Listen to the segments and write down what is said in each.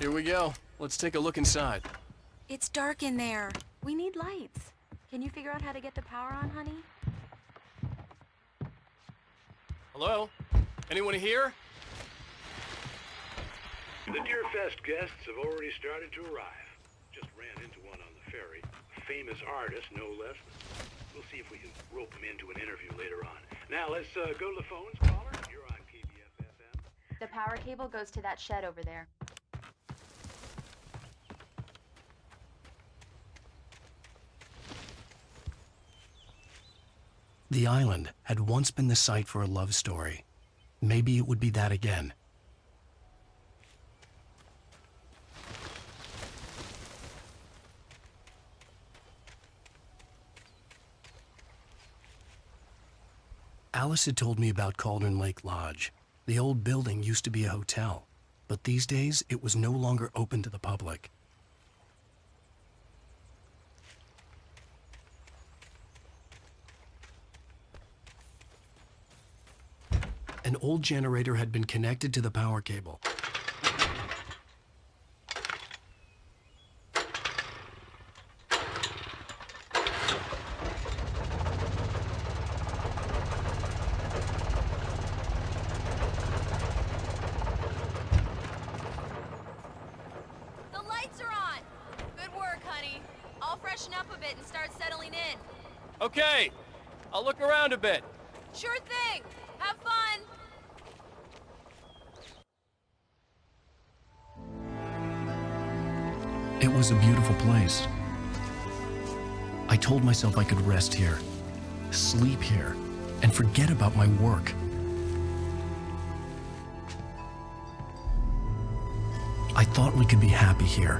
Here we go. Let's take a look inside. It's dark in there. We need lights. Can you figure out how to get the power on, honey? Hello? Anyone here? The Deerfest guests have already started to arrive. Just ran into one on the ferry. A famous artist, no less. We'll see if we can rope him into an interview later on. Now, let's go to the phones, caller. You're on KBF-FM. The power cable goes to that shed over there. The island had once been the site for a love story. Maybe it would be that again. Alice had told me about Cauldron Lake Lodge. The old building used to be a hotel, but these days it was no longer open to the public. An old generator had been connected to the power cable. The lights are on! Good work, honey. I'll freshen up a bit and start settling in. Okay. I'll look around a bit. Sure thing! Have fun! It was a beautiful place. I told myself I could rest here, sleep here, and forget about my work. I thought we could be happy here.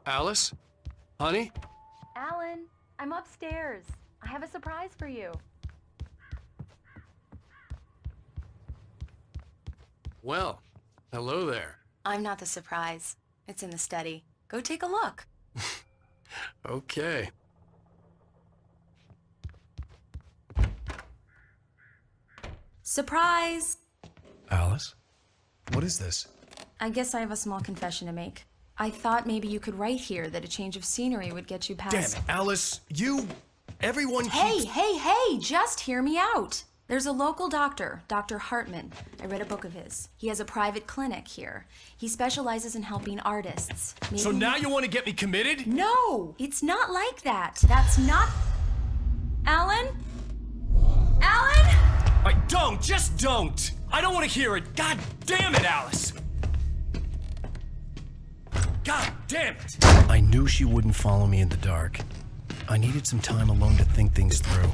Alice? Honey? Alan, I'm upstairs. I have a surprise for you. Well, hello there. I'm not the surprise. It's in the study. Go take a look. Okay. Surprise! Alice? What is this? I guess I have a small confession to make. I thought maybe you could write here that a change of scenery would get you past... Damn it, Alice! Everyone Hey, keeps... just hear me out. There's a local doctor, Dr. Hartman. I read a book of his. He has a private clinic here. He specializes in helping artists. So now you want to get me committed? No, it's not like that. That's not... Alan? Alan? Just don't! I don't want to hear it! God damn it, Alice! God damn it! I knew she wouldn't follow me in the dark. I needed some time alone to think things through.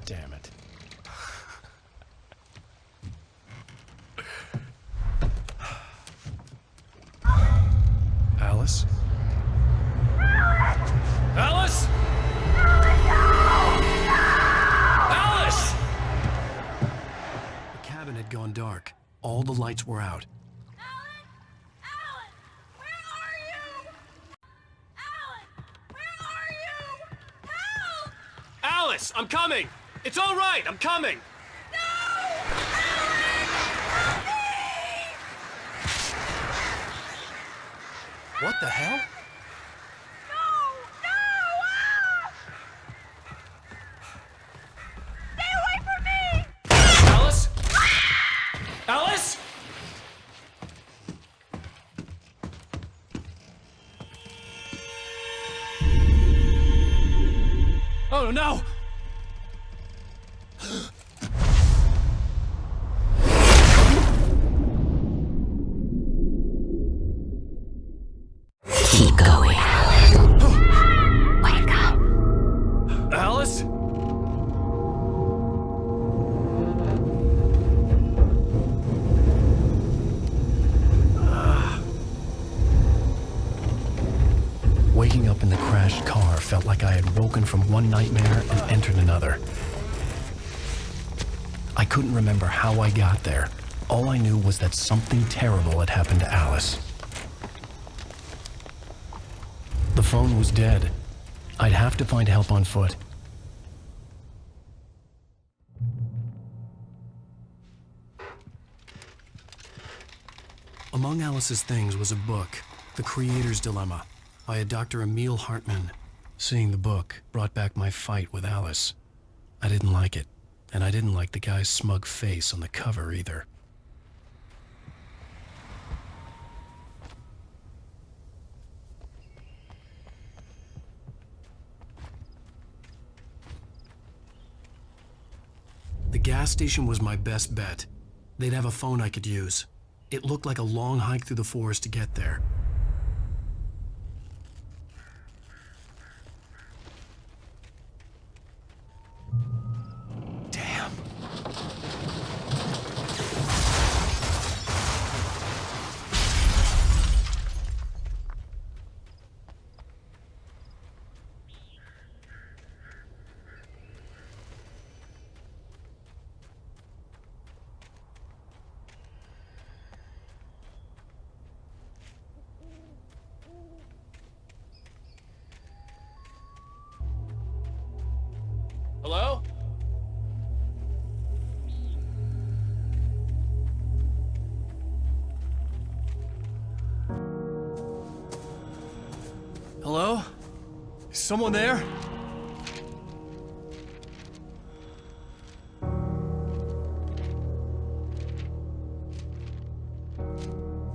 Damn it. Alice? Alice? Alice! The cabin had gone dark. All the lights were out. Alan! Alan! Where are you? Alan! Where are you? Help! Alice, I'm coming! It's all right, I'm coming! No! Alan! Help me! What the hell? No! No! Ah! Stay away from me! Alice? Alice? Oh no! like I had woken from one nightmare and entered another. I couldn't remember how I got there. All I knew was that something terrible had happened to Alice. The phone was dead. I'd have to find help on foot. Among Alice's things was a book, The Creator's Dilemma, by a Dr. Emil Hartmann. Seeing the book brought back my fight with Alice. I didn't like it, and I didn't like the guy's smug face on the cover either. The gas station was my best bet. They'd have a phone I could use. It looked like a long hike through the forest to get there. Damn. Hello? Hello? Is someone there?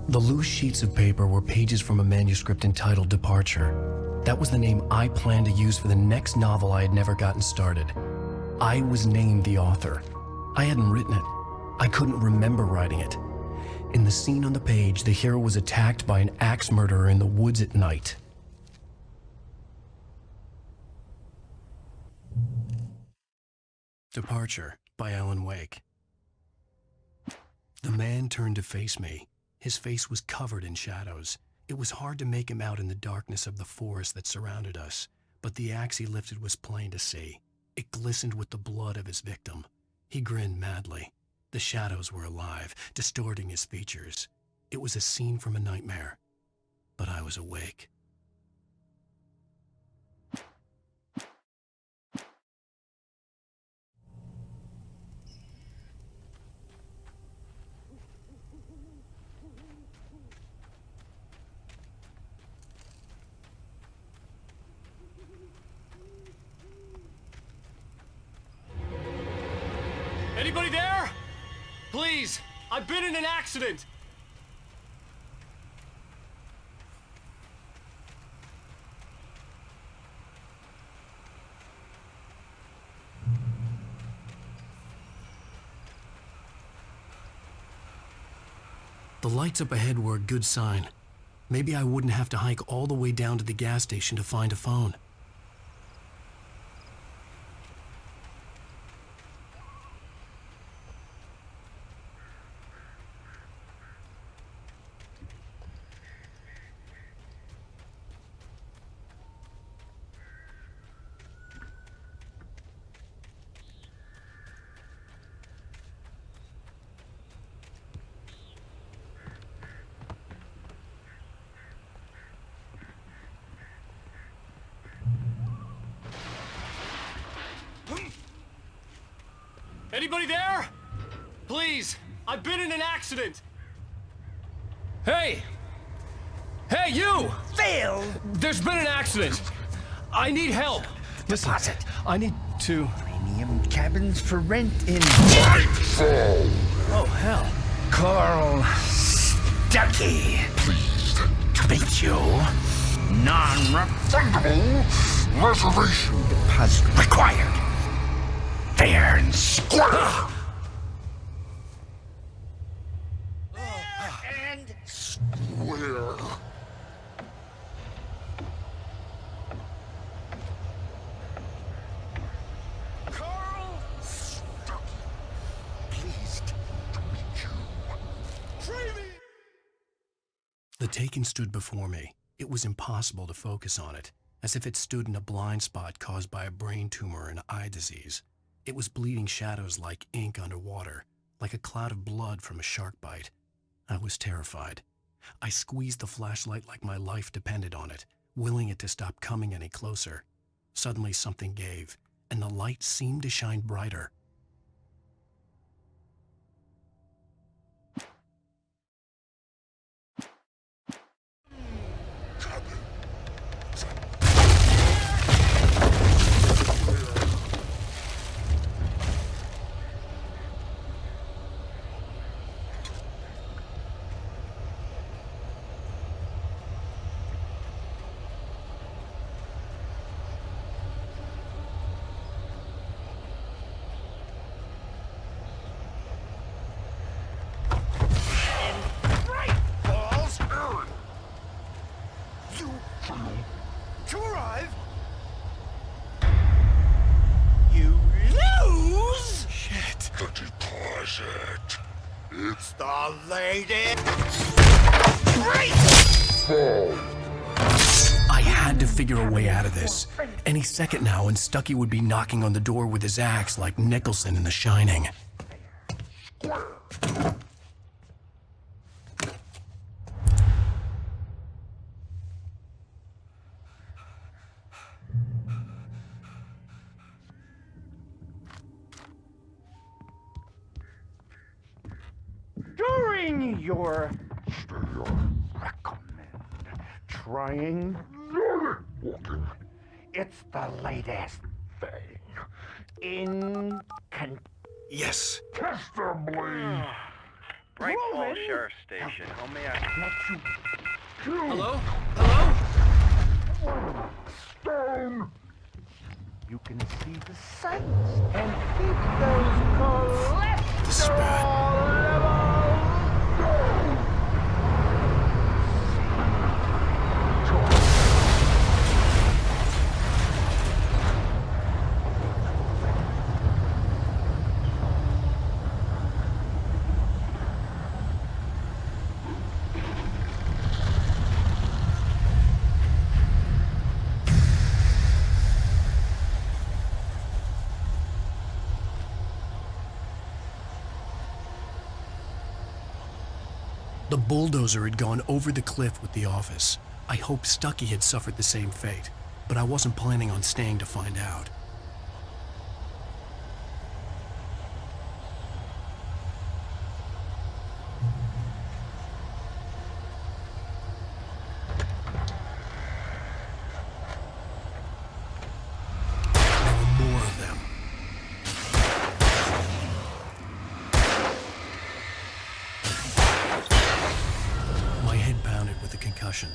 The loose sheets of paper were pages from a manuscript entitled Departure. That was the name I planned to use for the next novel I had never gotten started. I was named the author. I hadn't written it. I couldn't remember writing it. In the scene on the page, the hero was attacked by an axe murderer in the woods at night. Departure by Alan Wake. The man turned to face me. His face was covered in shadows. It was hard to make him out in the darkness of the forest that surrounded us, but the axe he lifted was plain to see. It glistened with the blood of his victim. He grinned madly. The shadows were alive, distorting his features. It was a scene from a nightmare, but I was awake. Anybody there? Please, I've been in an accident. The lights up ahead were a good sign. Maybe I wouldn't have to hike all the way down to the gas station to find a phone. Anybody there? Please, I've been in an accident. Hey! Hey, you! Phil! There's been an accident. I need help. Listen, Deposit. I need to... Premium cabins for rent in Nightfall! Oh, hell. Carl Stuckey. Pleased. To meet you. Non-refundable Reservation. deposit required. Fair and square. And Where? Carl Stuckey. Pleased To meet you. The Taken stood before me. It was impossible to focus on it. as if it stood in a blind spot caused by a brain tumor and eye disease. It was bleeding shadows like ink underwater, like a cloud of blood from a shark bite. I was terrified. I squeezed the flashlight like my life depended on it, willing it to stop coming any closer. Suddenly something gave, and the light seemed to shine brighter. To arrive, you lose. Shit. The deposit. It's the latest. I had to figure a way out of this. Any second now, and Stucky would be knocking on the door with his axe like Nicholson in The Shining. During your recommend trying Walking. it's the latest thing in Yes. Testably. Bright Falls Sheriff Station. How may I? let you Hello? Hello? Stone. you can see the sights and keep those This is bad. The bulldozer had gone over the cliff with the office. I hoped Stucky had suffered the same fate, but I wasn't planning on staying to find out. There were more of them. My head pounded with a concussion.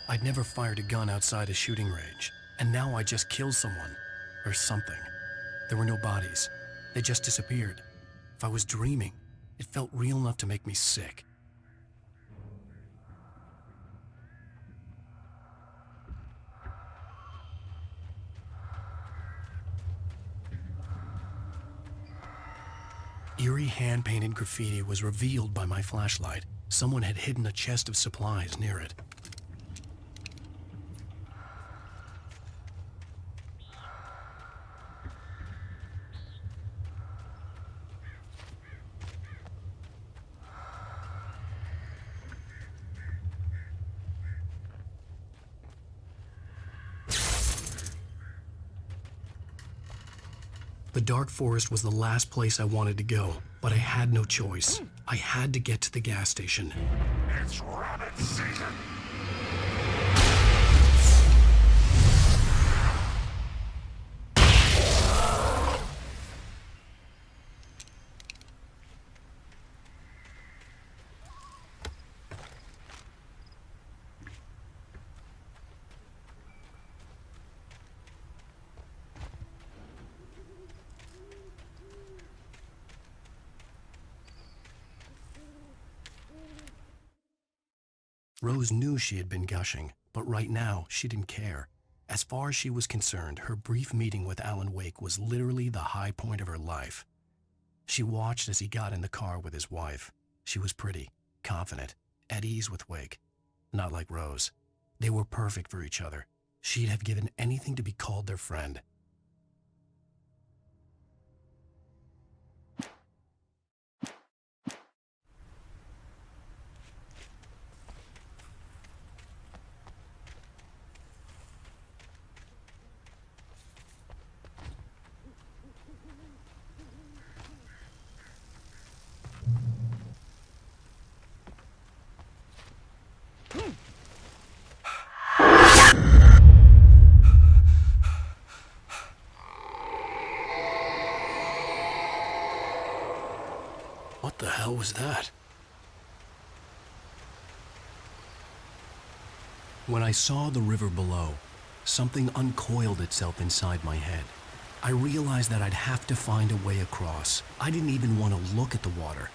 I'd never fired a gun outside a shooting range, and now I just killed someone. Or something. There were no bodies. They just disappeared. If I was dreaming, it felt real enough to make me sick. Eerie hand-painted graffiti was revealed by my flashlight. Someone had hidden a chest of supplies near it. The dark forest was the last place I wanted to go, but I had no choice. I had to get to the gas station. It's rabbit season. Rose knew she had been gushing, but right now she didn't care. As far as she was concerned, her brief meeting with Alan Wake was literally the high point of her life. She watched as he got in the car with his wife. She was pretty, confident, at ease with Wake. Not like Rose. They were perfect for each other. She'd have given anything to be called their friend. What the hell was that? When I saw the river below, something uncoiled itself inside my head. I realized that I'd have to find a way across. I didn't even want to look at the water.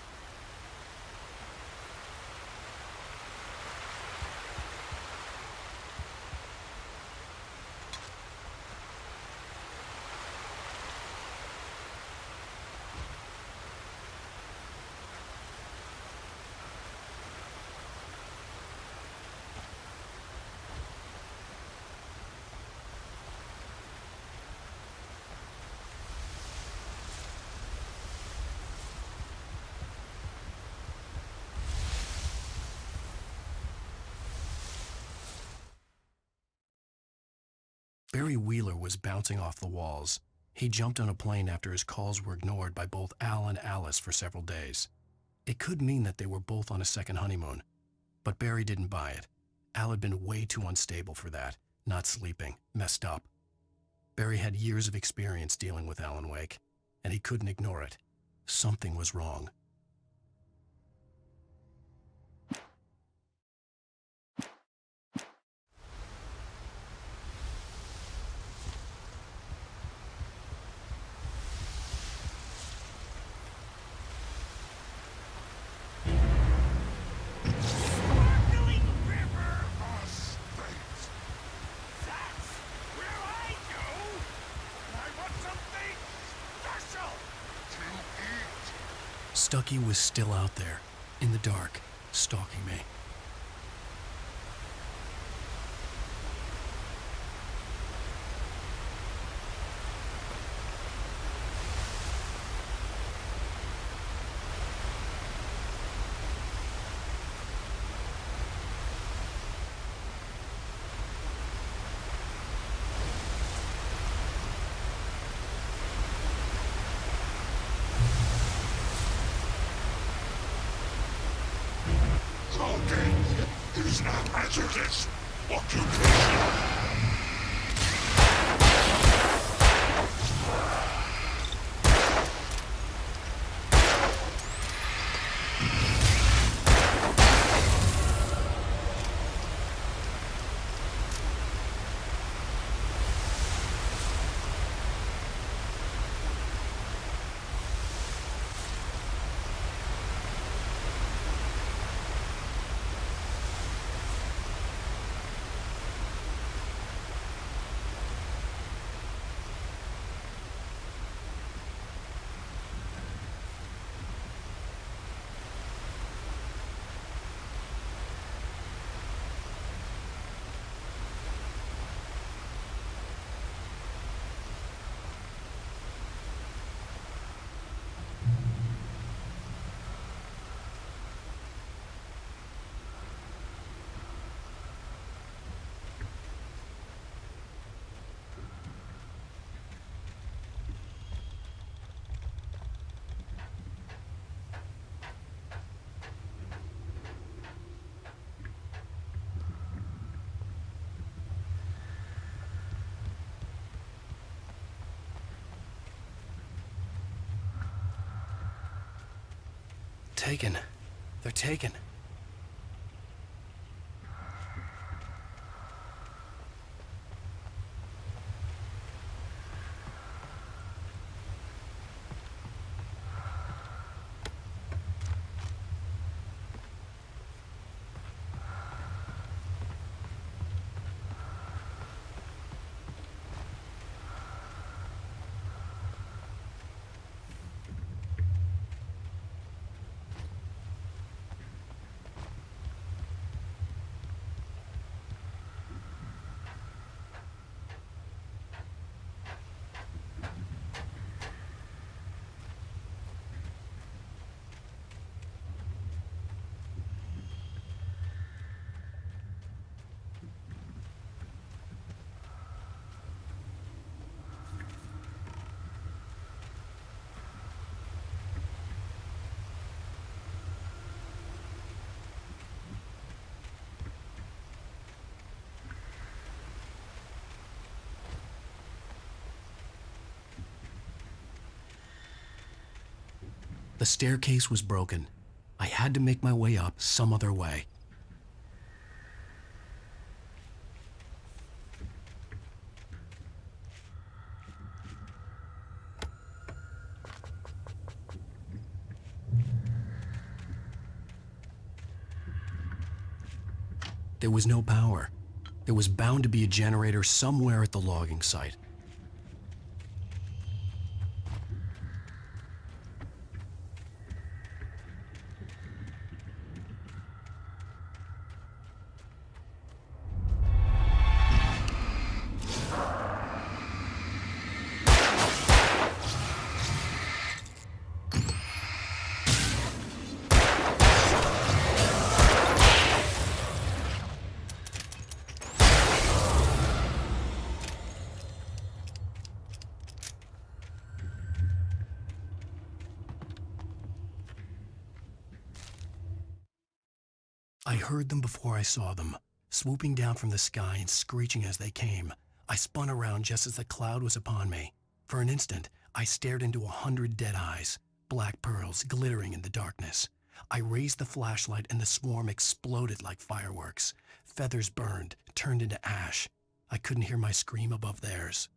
Barry Wheeler was bouncing off the walls. He jumped on a plane after his calls were ignored by both Al and Alice for several days. It could mean that they were both on a second honeymoon. But Barry didn't buy it. Al had been way too unstable for that, not sleeping, messed up. Barry had years of experience dealing with Alan Wake, and he couldn't ignore it. Something was wrong. Stucky was still out there, in the dark, stalking me. Is not hazardous. Occupation. Taken. They're taken. The staircase was broken. I had to make my way up some other way. There was no power. There was bound to be a generator somewhere at the logging site. I heard them before I saw them, swooping down from the sky and screeching as they came. I spun around just as the cloud was upon me. For an instant, I stared into 100 dead eyes, black pearls glittering in the darkness. I raised the flashlight and the swarm exploded like fireworks. Feathers burned, turned into ash. I couldn't hear my scream above theirs.